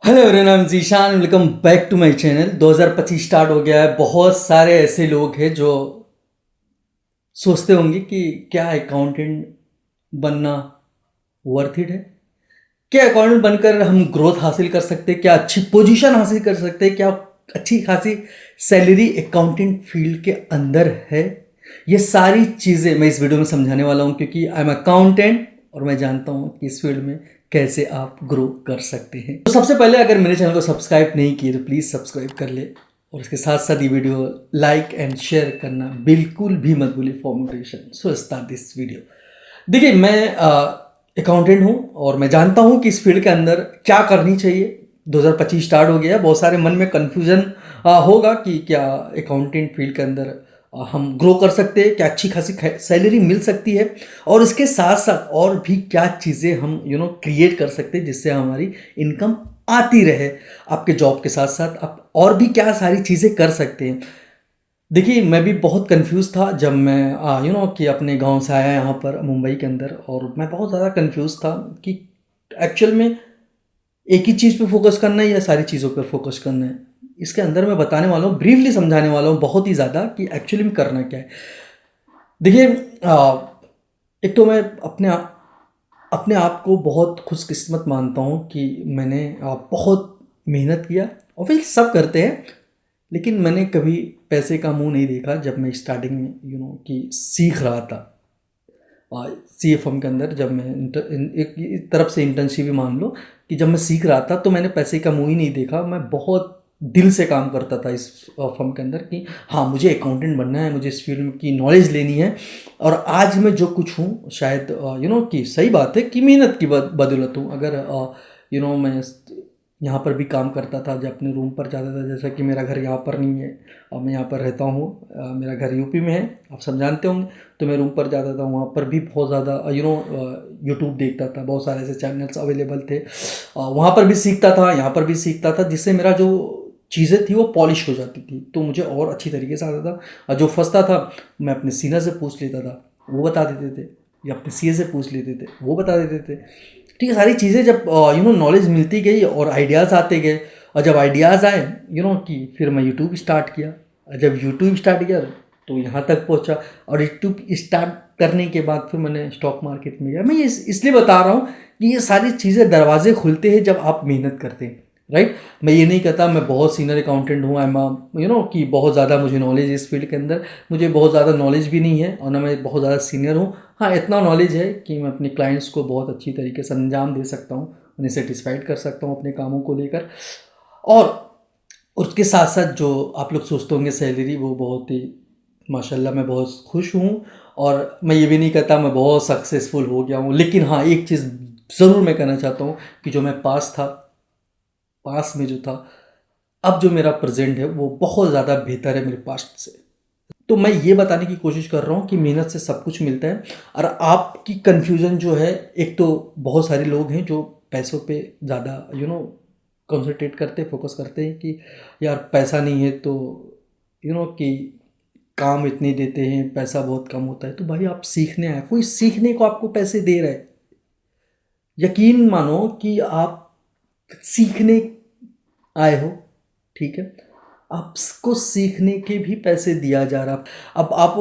Hello everyone, I am Zeeshan. Welcome back to my channel. 2025 start हो गया है। बहुत सारे ऐसे लोग हैं जो सोचते होंगे कि क्या अकाउंटेंट बनना वर्थ इट है। क्या अकाउंटेंट बनकर हम ग्रोथ हासिल कर सकते हैं, क्या अच्छी पोजीशन हासिल कर सकते हैं, क्या अच्छी खासी सैलरी अकाउंटिंग फील्ड के अंदर है। ये सारी चीज़ें मैं इस वीडियो में समझाने वाला हूँ, क्योंकि आई एम अकाउंटेंट और मैं जानता हूँ कि इस फील्ड में कैसे आप ग्रो कर सकते हैं। तो सबसे पहले, अगर मेरे चैनल को सब्सक्राइब नहीं किए तो प्लीज़ सब्सक्राइब कर ले, और इसके साथ साथ ये वीडियो लाइक एंड शेयर करना बिल्कुल भी मत भूलिए for motivation. So start this video. देखिए, मैं अकाउंटेंट हूँ और मैं जानता हूँ कि इस फील्ड के अंदर क्या करनी चाहिए। 2025 स्टार्ट हो गया है। बहुत सारे मन में कन्फ्यूज़न होगा कि क्या अकाउंटेंट फील्ड के अंदर हम ग्रो कर सकते हैं, क्या अच्छी खासी सैलरी मिल सकती है, और इसके साथ साथ और भी क्या चीज़ें हम क्रिएट कर सकते हैं जिससे हमारी इनकम आती रहे। आपके जॉब के साथ साथ आप और भी क्या सारी चीज़ें कर सकते हैं। देखिए, मैं भी बहुत कंफ्यूज था जब मैं कि अपने गांव से आया यहाँ पर मुंबई के अंदर, और मैं बहुत ज़्यादा कंफ्यूज था कि एक्चुअल में एक ही चीज़ पे फोकस करना है या सारी चीज़ों पर फोकस करना है। इसके अंदर मैं बताने वाला हूँ, ब्रीफली समझाने वाला हूँ बहुत ही ज़्यादा कि एक्चुअली में करना क्या है। देखिए, एक तो मैं अपने आप को बहुत खुशकिस्मत मानता हूँ कि मैंने बहुत मेहनत किया, और फिर सब करते हैं, लेकिन मैंने कभी पैसे का मुंह नहीं देखा। जब मैं स्टार्टिंग में कि सीख रहा था CFM के अंदर, जब मैं एक तरफ से इंटर्नशिप भी मान लो, कि जब मैं सीख रहा था तो मैंने पैसे का मुंह ही नहीं देखा। मैं बहुत दिल से काम करता था इस फर्म के अंदर कि हाँ, मुझे अकाउंटेंट बनना है, मुझे इस फील्ड की नॉलेज लेनी है। और आज मैं जो कुछ हूँ, शायद कि सही बात है कि मेहनत की बदौलत हूँ। अगर मैं यहाँ पर भी काम करता था, जब अपने रूम पर जाता था, जैसा कि मेरा घर यहाँ पर नहीं है और मैं यहाँ पर रहता हूँ, मेरा घर यूपी में है, आप सब जानते होंगे। तो मैं रूम पर जाता था, वहाँ पर भी बहुत ज़्यादा यूट्यूब देखता था, बहुत सारे ऐसे चैनल्स अवेलेबल थे। वहाँ पर भी सीखता था, यहाँ पर भी सीखता था, जिससे मेरा जो चीज़ें थी वो पॉलिश हो जाती थी, तो मुझे और अच्छी तरीके से आता था। और जो फंसता था, मैं अपने सीनियर से पूछ लेता था, वो बता देते थे, या अपने सीए से पूछ लेते थे, वो बता देते थे। ठीक है, सारी चीज़ें जब नॉलेज मिलती गई और आइडियाज़ आते गए, और जब आइडियाज़ आए कि फिर मैं यूट्यूब स्टार्ट किया। और जब यूट्यूब स्टार्ट किया तो यहाँ तक पहुँचा, और यूट्यूब स्टार्ट करने के बाद फिर मैंने स्टॉक मार्केट में गया। मैं ये इसलिए बता रहा हूँ कि ये सारी चीज़ें दरवाजे खुलते हैं जब आप मेहनत करते हैं, राइट। मैं ये नहीं कहता मैं बहुत सीनियर अकाउंटेंट हूँ, आई एम कि बहुत ज़्यादा मुझे नॉलेज है इस फील्ड के अंदर। मुझे बहुत ज़्यादा नॉलेज भी नहीं है, और ना मैं बहुत ज़्यादा सीनियर हूँ। हाँ, इतना नॉलेज है कि मैं अपने क्लाइंट्स को बहुत अच्छी तरीके से अंजाम दे सकता हूँ, उन्हें सेटिस्फाइड कर सकता हूँ अपने कामों को लेकर। और उसके साथ साथ जो आप लोग सोचते होंगे सैलरी, वो बहुत ही माशाल्लाह मैं बहुत खुश हूँ। और मैं ये भी नहीं कहता मैं बहुत सक्सेसफुल हो गया हूँ, लेकिन हाँ, एक चीज़ ज़रूर मैं कहना चाहता हूँ कि जो मैं पास में जो था, अब जो मेरा प्रेजेंट है वो बहुत ज़्यादा बेहतर है मेरे पास्ट से। तो मैं ये बताने की कोशिश कर रहा हूँ कि मेहनत से सब कुछ मिलता है। और आपकी कन्फ्यूज़न जो है, एक तो बहुत सारे लोग हैं जो पैसों पे ज़्यादा कंसंट्रेट करते, फोकस करते हैं कि यार पैसा नहीं है तो कि काम इतने देते हैं, पैसा बहुत कम होता है। तो भाई, आप सीखने आए, कोई सीखने को आपको पैसे दे रहा है, यकीन मानो कि आप सीखने आए हो, ठीक है, आपको सीखने के भी पैसे दिया जा रहा। अब आप,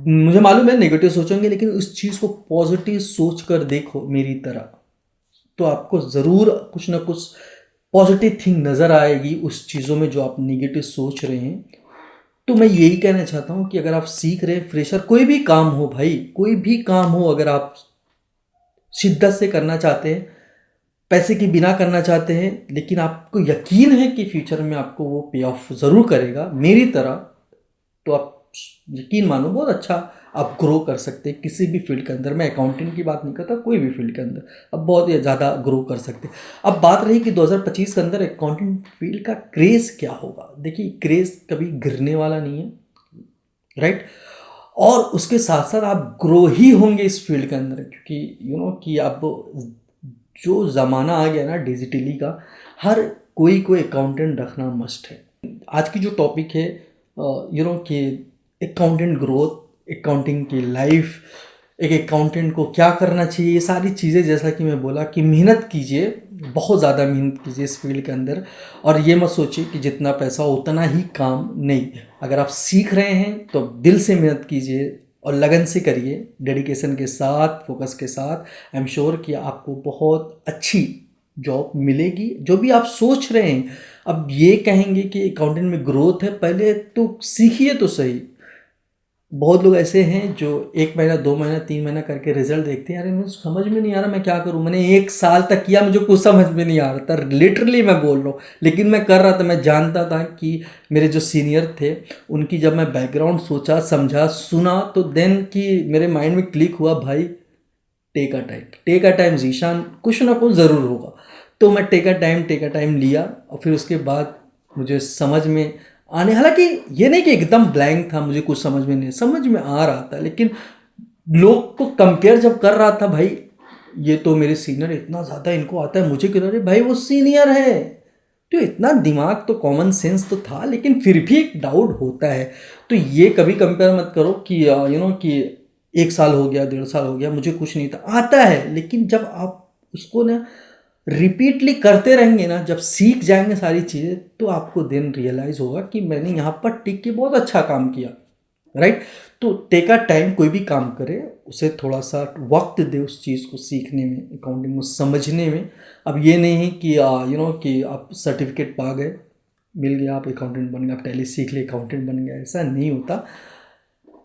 मुझे मालूम है नेगेटिव सोचेंगे, लेकिन उस चीज़ को पॉजिटिव सोच कर देखो मेरी तरह, तो आपको ज़रूर कुछ ना कुछ पॉजिटिव थिंग नज़र आएगी उस चीज़ों में जो आप नेगेटिव सोच रहे हैं। तो मैं यही कहना चाहता हूँ कि अगर आप सीख रहे हैं, फ्रेशर कोई भी काम हो भाई, कोई भी काम हो, अगर आप शिद्दत से करना चाहते हैं, पैसे के बिना करना चाहते हैं, लेकिन आपको यकीन है कि फ्यूचर में आपको वो पे ऑफ ज़रूर करेगा मेरी तरह, तो आप यकीन मानो बहुत अच्छा आप ग्रो कर सकते हैं किसी भी फील्ड के अंदर। मैं अकाउंटिंग की बात नहीं करता, कोई भी फील्ड के अंदर अब बहुत ही ज़्यादा ग्रो कर सकते हैं। अब बात रही कि 2025 के अंदर अकाउंटिंग फील्ड का क्रेज़ क्या होगा। देखिए, क्रेज़ कभी गिरने वाला नहीं है, राइट। और उसके साथ साथ आप ग्रो ही होंगे इस फील्ड के अंदर, क्योंकि कि अब जो ज़माना आ गया ना डिजिटली का, हर कोई को अकाउंटेंट रखना मस्ट है। आज की जो टॉपिक है कि अकाउंटेंट ग्रोथ, अकाउंटिंग की लाइफ, एक अकाउंटेंट को क्या करना चाहिए, ये सारी चीज़ें, जैसा कि मैं बोला कि मेहनत कीजिए, बहुत ज़्यादा मेहनत कीजिए इस फील्ड के अंदर, और ये मत सोचिए कि जितना पैसा उतना ही काम। नहीं, अगर आप सीख रहे हैं तो दिल से मेहनत कीजिए और लगन से करिए, डेडिकेशन के साथ, फोकस के साथ। आई एम श्योर कि आपको बहुत अच्छी जॉब मिलेगी जो भी आप सोच रहे हैं। अब ये कहेंगे कि अकाउंटेंट में ग्रोथ है, पहले तो सीखिए तो सही। बहुत लोग ऐसे हैं जो 1 महीना, 2 महीना, 3 महीना करके रिजल्ट देखते हैं, अरे मुझे समझ में नहीं आ रहा मैं क्या करूं, मैंने 1 साल तक किया, मुझे कुछ समझ में नहीं आ रहा था, लिटरली मैं बोल रहा हूँ। लेकिन मैं कर रहा था, मैं जानता था कि मेरे जो सीनियर थे उनकी जब मैं बैकग्राउंड सोचा, समझा, सुना, तो देन कि मेरे माइंड में क्लिक हुआ, भाई टेक अ टाइम जीशान, कुछ ना कुछ ज़रूर होगा। तो मैं टेक अ टाइम लिया, और फिर उसके बाद मुझे समझ में आने, हालांकि ये नहीं कि एकदम ब्लैंक था, मुझे कुछ समझ में नहीं, समझ में आ रहा था, लेकिन लोग को कंपेयर जब कर रहा था, भाई ये तो मेरे सीनियर, इतना ज़्यादा इनको आता है, मुझे क्यों? अरे भाई वो सीनियर है, तो इतना दिमाग तो, कॉमन सेंस तो था, लेकिन फिर भी एक डाउट होता है। तो ये कभी कंपेयर मत करो कि कि 1 साल हो गया, 1.5 साल हो गया, मुझे कुछ नहीं था, आता है। लेकिन जब आप उसको ना रिपीटली करते रहेंगे ना, जब सीख जाएंगे सारी चीज़ें, तो आपको देन रियलाइज़ होगा कि मैंने यहाँ पर टिक के बहुत अच्छा काम किया, राइट। तो टेक अ टाइम, कोई भी काम करे उसे थोड़ा सा वक्त दे उस चीज़ को सीखने में, अकाउंटिंग को समझने में। अब ये नहीं है कि कि आप सर्टिफिकेट पा गए, मिल गया, आप अकाउंटेंट बन गए, आप टैली सीख लिए अकाउंटेंट बन गए, ऐसा नहीं होता।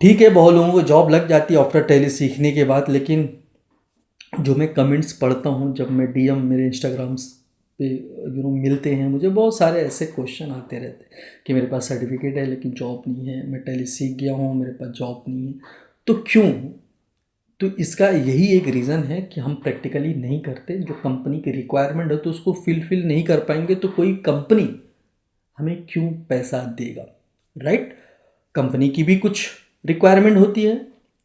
ठीक है, बहुत लोगों को जॉब लग जाती है आफ्टर टैली सीखने के बाद, लेकिन जो मैं कमेंट्स पढ़ता हूँ, जब मैं डीएम मेरे इंस्टाग्राम्स पे मिलते हैं, मुझे बहुत सारे ऐसे क्वेश्चन आते रहते हैं कि मेरे पास सर्टिफिकेट है लेकिन जॉब नहीं है, मैं टैली सीख गया हूँ, मेरे पास जॉब नहीं है, तो क्यों? तो इसका यही एक रीज़न है कि हम प्रैक्टिकली नहीं करते। जो कंपनी की रिक्वायरमेंट है तो उसको फिल नहीं कर पाएंगे, तो कोई कंपनी हमें क्यों पैसा देगा, राइट। कंपनी की भी कुछ रिक्वायरमेंट होती है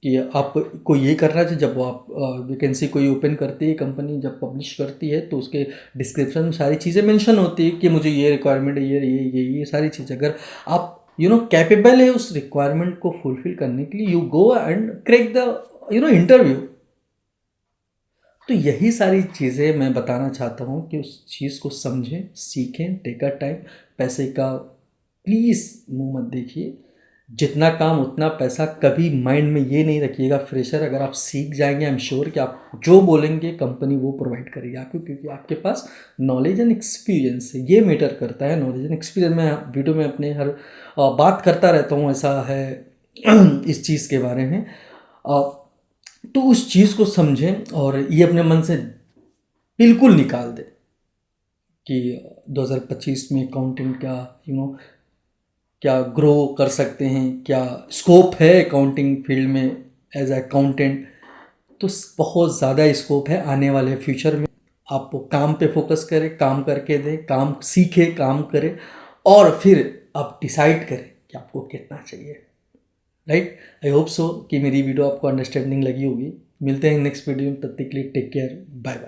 कि आपको ये करना चाहिए। जब वो आप वैकेंसी कोई ओपन करती है कंपनी, जब पब्लिश करती है, तो उसके डिस्क्रिप्शन में सारी चीज़ें मेंशन होती है कि मुझे ये रिक्वायरमेंट है, ये सारी चीज़। अगर आप कैपेबल है उस रिक्वायरमेंट को फुलफिल करने के लिए, you go and crack the interview. तो यही सारी चीज़ें मैं बताना चाहता हूँ कि उस चीज़ को समझें, सीखें, टेक अ टाइम। पैसे का प्लीज़ मुंह मत देखिए, जितना काम उतना पैसा। कभी माइंड में ये नहीं रखिएगा फ्रेशर, अगर आप सीख जाएंगे, आई एम श्योर कि आप जो बोलेंगे कंपनी वो प्रोवाइड करेगी आपको, क्योंकि आपके पास नॉलेज एंड एक्सपीरियंस है। ये मैटर करता है, नॉलेज एंड एक्सपीरियंस। मैं वीडियो में अपने हर बात करता रहता हूँ, ऐसा है इस चीज़ के बारे में। तो उस चीज़ को समझें और ये अपने मन से बिल्कुल निकाल दें कि 2025 में अकाउंटिंग क्या क्या ग्रो कर सकते हैं, क्या स्कोप है अकाउंटिंग फील्ड में एज अकाउंटेंट। तो बहुत ज़्यादा स्कोप है आने वाले फ्यूचर में। आप काम पे फोकस करें, काम करके दें, काम सीखें, काम करें, और फिर आप डिसाइड करें कि आपको कितना चाहिए, राइट। आई होप सो कि मेरी वीडियो आपको अंडरस्टैंडिंग लगी होगी। मिलते हैं नेक्स्ट वीडियो में, तब तक के लिए टेक केयर, बाय बाय।